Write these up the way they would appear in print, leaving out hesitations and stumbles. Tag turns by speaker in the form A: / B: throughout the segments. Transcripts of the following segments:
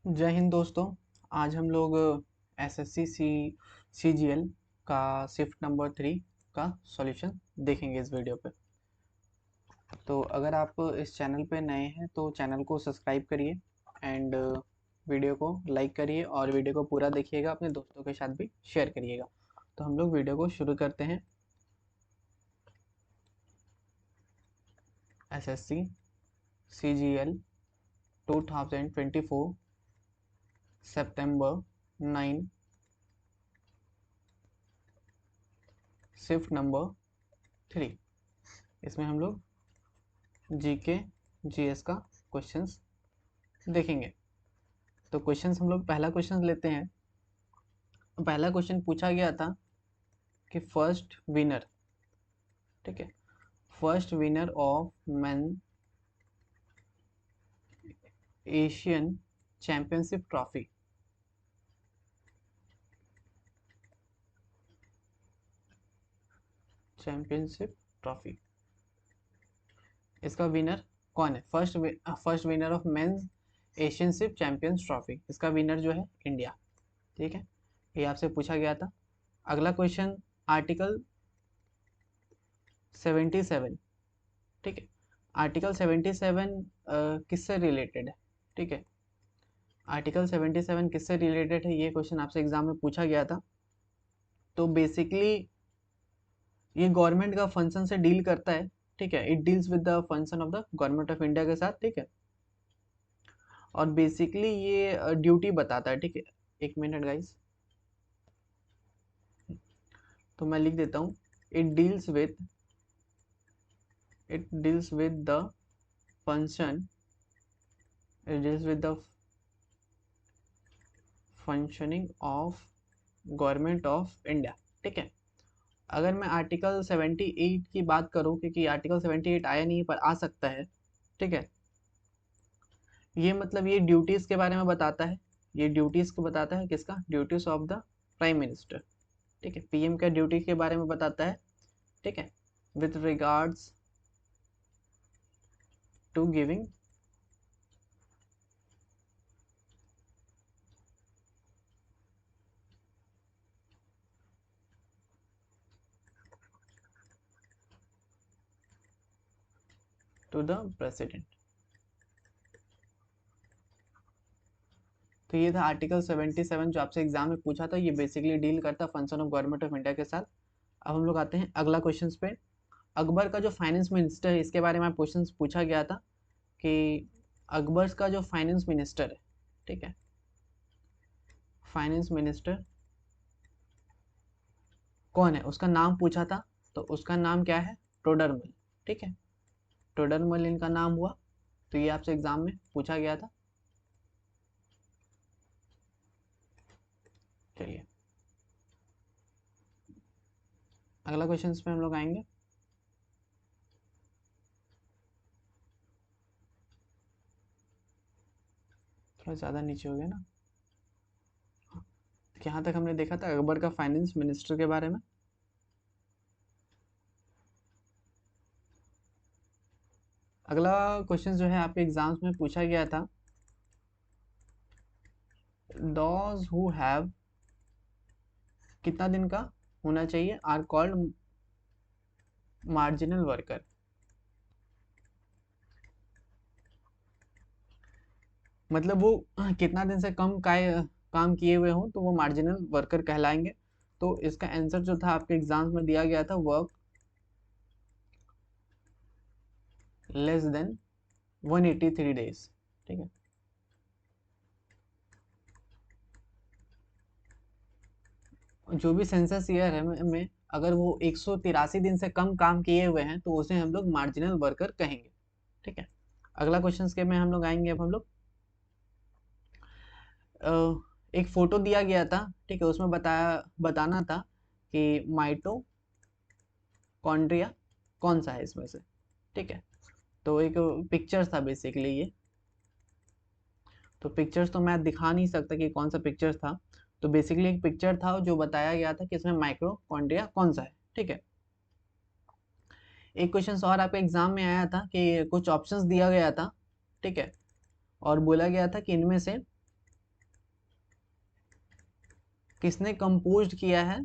A: जय हिंद दोस्तों। आज हम लोग एसएससी सीजीएल का शिफ्ट नंबर 3 का सॉल्यूशन देखेंगे इस वीडियो पे। तो अगर आप इस चैनल पे नए हैं तो चैनल को सब्सक्राइब करिए एंड वीडियो को लाइक करिए और वीडियो को पूरा देखिएगा, अपने दोस्तों के साथ भी शेयर करिएगा। तो हम लोग वीडियो को शुरू करते हैं। एसएससी सीजीएल 2024 सितंबर 9 शिफ्ट नंबर 3। इसमें हम लोग जीके जीएस का क्वेश्चंस देखेंगे। तो क्वेश्चंस हम लोग पहला क्वेश्चन लेते हैं। पहला क्वेश्चन पूछा गया था कि फर्स्ट विनर, ठीक है, first winner of men Asian championship trophy, championship trophy, इसका विनर कौन है? First winner of men's Asianship champions trophy, इसका विनर जो है इंडिया। ठीक है, ये आपसे पूछा गया था। अगला क्वेश्चन आर्टिकल 77, ठीक है, आर्टिकल 77 किससे रिलेटेड है? ठीक है, आर्टिकल 77 किससे रिलेटेड है, ये क्वेश्चन आपसे एग्जाम में पूछा गया था। तो बेसिकली ये गवर्नमेंट का फंक्शन से डील करता है। ठीक है, it deals with the function of the government of India के साथ। ठीक है, और बेसिकली ये ड्यूटी बताता है। ठीक है, एक मिनट गाइस, तो मैं लिख देता हूँ। It deals with the function, it deals with the functioning of government of India. ठीक है, अगर मैं आर्टिकल 78 की बात करूं, क्योंकि आर्टिकल 78 आया नहीं पर आ सकता है। ठीक है, ये मतलब ये ड्यूटीज के बारे में बताता है। ये ड्यूटीज को बताता है, किसका? Duties of the prime minister. ठीक है, पीएम का ड्यूटी के बारे में बताता है। ठीक है, with regards to giving to the president. तो ये था आर्टिकल 77 जो आपसे एग्जाम में पूछा था। ये बेसिकली डील करता है function of government of India के साथ। अब हम लोग आते हैं अगला क्वेश्चन पे। अकबर का जो फाइनेंस मिनिस्टर है, इसके बारे में क्वेश्चन पूछा गया था कि अकबर का जो फाइनेंस मिनिस्टर है, ठीक है, फाइनेंस मिनिस्टर कौन है, उसका नाम पूछा था। तो उसका नाम क्या है? टोडरमल। ठीक है, टोडरमल इनका नाम हुआ। तो ये आपसे एग्जाम में पूछा गया था। चलिए अगला क्वेश्चन पे हम लोग आएंगे। थोड़ा ज़्यादा नीचे हो गया ना। यहाँ तक हमने देखा था अकबर का फाइनेंस मिनिस्टर के बारे में। अगला क्वेश्चन जो है आपके एग्जाम्स में पूछा गया था, दोज हु हैव, कितना दिन का होना चाहिए, आर कॉल्ड मार्जिनल वर्कर। मतलब वो कितना दिन से कम काम किए हुए हों तो वो मार्जिनल वर्कर कहलाएंगे। तो इसका आंसर जो था आपके एग्जाम्स में दिया गया था, वर्क लेस देन 183 डेज। ठीक है, जो भी सेंसस ईयर है में अगर वो 183 दिन से कम काम किए हुए हैं तो उसे हम लोग मार्जिनल वर्कर कहेंगे। ठीक है, अगला क्वेश्चन के में हम लोग आएंगे। अब हम लोग एक फोटो दिया गया था। ठीक है, उसमें बताना था कि माइटोकॉन्ड्रिया कौन सा है इसमें से। ठीक है, तो एक पिक्चर्स था बेसिकली ये। तो पिक्चर्स तो मैं दिखा नहीं सकता कि कौन सा पिक्चर्स था। तो बेसिकली एक पिक्चर था जो बताया गया था कि इसमें माइक्रोकॉन्ड्रिया कौन सा है। ठीक है, एक क्वेश्चन और आपके एग्जाम में आया था कि कुछ ऑप्शंस दिया गया था। ठीक है, और बोला गया था कि इनमें से किसने कंपोज किया है?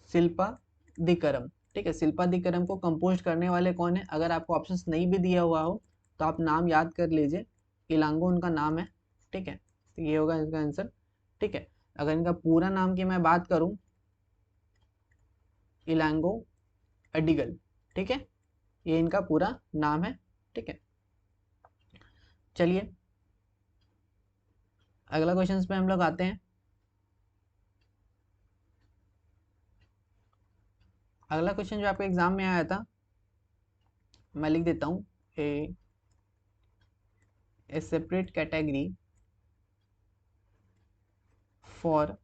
A: शिल्पादिकरम। ठीक है, शिल्पादिकरम को कंपोज करने वाले कौन है? अगर आपको ऑप्शंस नहीं भी दिया हुआ हो तो आप नाम याद कर लीजिए। इलांगो उनका नाम है। ठीक है, तो ये होगा इसका आंसर। ठीक है, अगर इनका पूरा नाम की मैं बात करूं, इलांगो अडिगल। ठीक है, ये इनका पूरा नाम है। ठीक है, चलिए अगला क्वेश्चन पे हम लोग आते हैं। अगला क्वेश्चन जो आपके एग्जाम में आया था, मैं लिख देता हूँ। ए सेपरेट कैटेगरी फॉर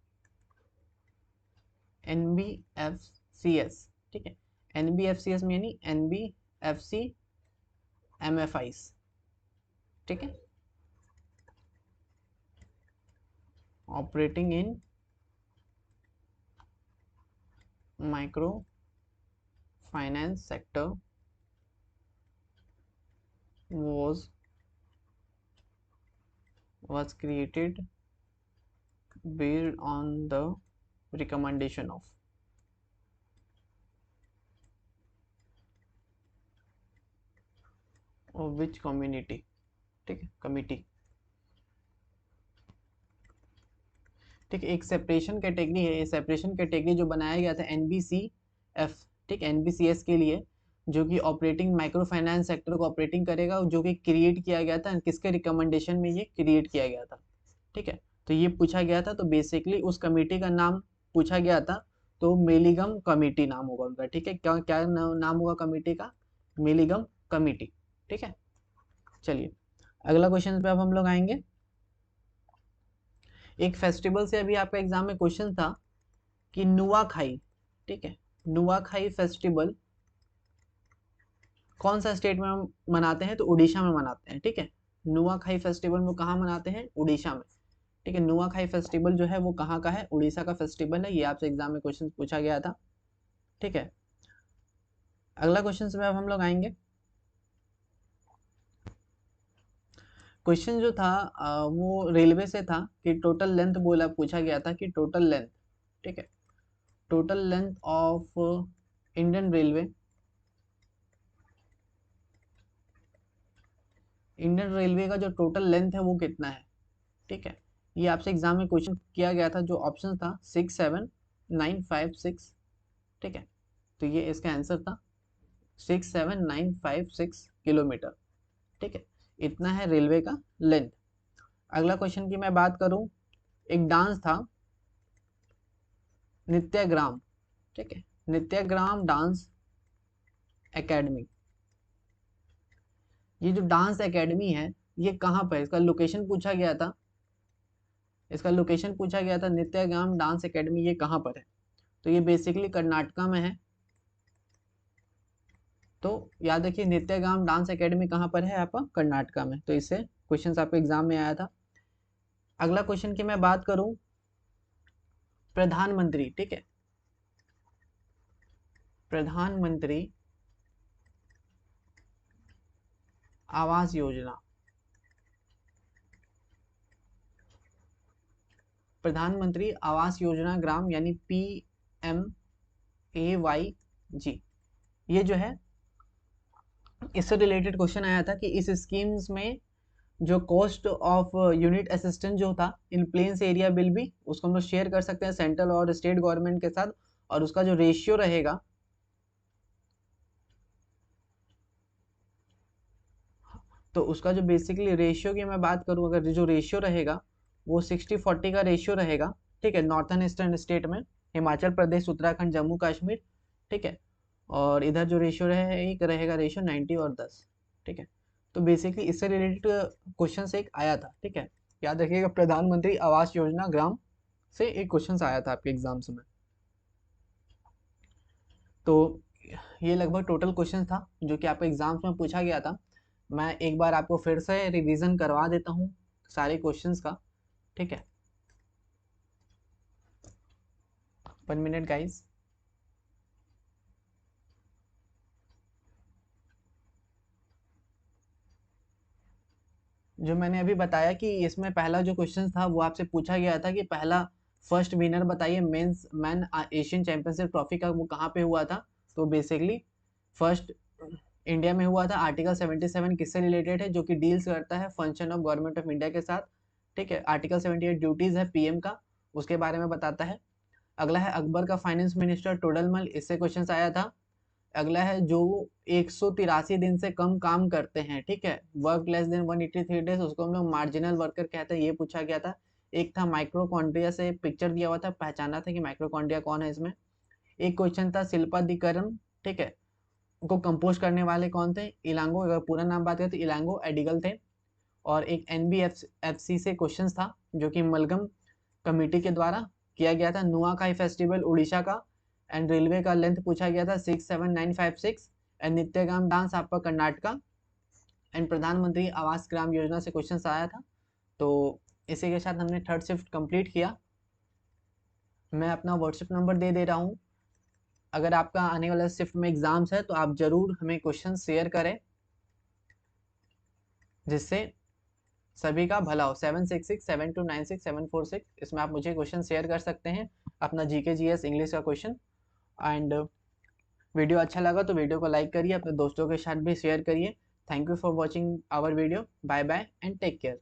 A: NBFCS। ठीक है, NBFCS में यानी NBFC MFIs। ठीक है, operating in micro finance sector was created based on the recommendation of which community? ठीक है, कमिटी। ठीक है, एक सेपरेशन कैटेगरी है। ये सेपरेशन कैटेगरी जो बनाया गया था NBCF, ठीक है, NBCS के लिए, जो कि ऑपरेटिंग माइक्रो फाइनेंस सेक्टर को ऑपरेटिंग करेगा, जो कि क्रिएट किया गया था किसके रिकमेंडेशन में ये क्रिएट किया गया था। ठीक है, तो ये पूछा गया था, तो बेसिकली उस कमेटी का नाम पूछा गया था, तो मिलीगम कमेटी नाम होगा उनका। ठीक है, क्या क्या नाम होगा कमेटी का? मिलीगम कमेटी। ठीक है, चलिए अगला क्वेश्चन पे अब हम लोग आएंगे। एक फेस्टिवल से अभी आपका एग्जाम में क्वेश्चन था कि नुआखाई। ठीक है, नुआखाई फेस्टिवल कौन सा स्टेट में हम मनाते हैं? तो उड़ीसा में मनाते हैं। ठीक है, नुआखाई फेस्टिवल वो कहाँ मनाते हैं? उड़ीसा में। ठीक है, नुआखाई फेस्टिवल जो है वो कहाँ का है? उड़ीसा का फेस्टिवल है। ये आपसे एग्जाम में क्वेश्चन पूछा गया था। ठीक है, अगला क्वेश्चन में अब हम लोग आएंगे। क्वेश्चन जो था वो रेलवे से था कि टोटल लेंथ बोला, पूछा गया था कि टोटल लेंथ। ठीक है, total length of Indian railway, Indian railway का जो टोटल लेंथ है वो कितना है? ठीक है, ये आपसे एग्जाम में क्वेश्चन किया गया था। जो ऑप्शन था 67956। ठीक है, तो ये इसका आंसर था 67956 किलोमीटर। ठीक है, इतना है रेलवे का लेंथ। अगला क्वेश्चन की मैं बात करूं, एक डांस था नित्याग्राम। ठीक है, नित्याग्राम डांस एकेडमी। ये जो डांस एकेडमी है ये कहाँ पर है? इसका लोकेशन पूछा गया था। इसका लोकेशन पूछा गया था, नित्याग्राम डांस एकेडमी ये कहाँ पर है? तो ये बेसिकली कर्नाटका में है। तो याद रखिए नित्याग्राम डांस एकेडमी कहाँ पर है? आपका कर्नाटका में। तो इससे क्वेश्चन आपके एग्जाम में आया था। अगला क्वेश्चन की मैं बात करूं, प्रधानमंत्री। ठीक है, प्रधानमंत्री आवास योजना, प्रधानमंत्री आवास योजना ग्राम यानी PMAYG, ये जो है इससे रिलेटेड क्वेश्चन आया था कि इस स्कीम्स में जो कॉस्ट ऑफ यूनिट असिस्टेंस जो था इन प्लेन्स एरिया बिल भी, उसको हम लोग शेयर कर सकते हैं सेंट्रल और स्टेट गवर्नमेंट के साथ, और उसका जो रेशियो रहेगा, तो उसका जो बेसिकली रेशियो की मैं बात करूं, अगर जो रेशियो रहेगा वो 60-40 का रेशियो रहेगा। ठीक है, नॉर्थन ईस्टर्न स्टेट में हिमाचल प्रदेश, उत्तराखंड, जम्मू कश्मीर। ठीक है, और इधर जो रेशियो एक रहेगा रेशियो 90 और 10। ठीक है, तो बेसिकली इससे रिलेटेड क्वेश्चन से एक आया था। ठीक है, याद रखिएगा प्रधानमंत्री आवास योजना ग्राम से एक क्वेश्चन आया था आपके एग्जाम्स में। तो ये लगभग टोटल क्वेश्चन था जो कि आपके एग्जाम्स में पूछा गया था। मैं एक बार आपको फिर से रिवीजन करवा देता हूँ सारे क्वेश्चंस का। ठीक है, 1 मिनट गाइस। जो मैंने अभी बताया कि इसमें पहला जो क्वेश्चन था वो आपसे पूछा गया था कि पहला फर्स्ट विनर बताइए men's man Asian championship trophy का, वो कहाँ पे हुआ था। तो बेसिकली फर्स्ट इंडिया में हुआ था। आर्टिकल 77 किससे रिलेटेड है, जो कि डील्स करता है function of government of India के साथ। ठीक है, आर्टिकल 78 ड्यूटीज है पीएम का, उसके बारे में बताता है। अगला है अकबर का फाइनेंस मिनिस्टर टोडरमल, इससे क्वेश्चन आया था। अगला है जो 183 दिन से कम काम करते हैं, ठीक है, वर्क लेस देन 183 डेज, उसको हम लोग मार्जिनल वर्कर कहते हैं, ये पूछा गया था। एक था माइक्रोकॉन्ड्रिया से पिक्चर दिया हुआ था, पहचाना था कि माइक्रोकॉन्ड्रिया कौन है इसमें। एक क्वेश्चन था शिल्पाधिकरण, ठीक है, को कंपोज करने वाले कौन थे, इलांगो, अगर पूरा नाम बात करें तो इलांगो एडिगल थे। और एक एनबीएफसी से क्वेश्चन था जो कि मलगम कमेटी के द्वारा किया गया था। नुआखाई फेस्टिवल उड़ीसा का। एंड रेलवे का लेंथ पूछा गया था 67956। एंड नित्यगाम डांस आपका कर्नाटका। एंड प्रधानमंत्री आवास ग्राम योजना से क्वेश्चन आया था। तो इसी के साथ हमने थर्ड शिफ्ट कंप्लीट किया। मैं अपना व्हाट्सएप नंबर दे दे रहा हूँ। अगर आपका आने वाला शिफ्ट में एग्जाम्स है तो आप जरूर हमें क्वेश्चन शेयर करें, जिससे सभी का भला हो। 7667296746, इसमें आप मुझे क्वेश्चन शेयर कर सकते हैं, अपना जीके जीएस इंग्लिश का क्वेश्चन। एंड वीडियो अच्छा लगा तो वीडियो को लाइक करिए, अपने दोस्तों के साथ भी शेयर करिए। Thank you for watching our video. Bye bye and take care.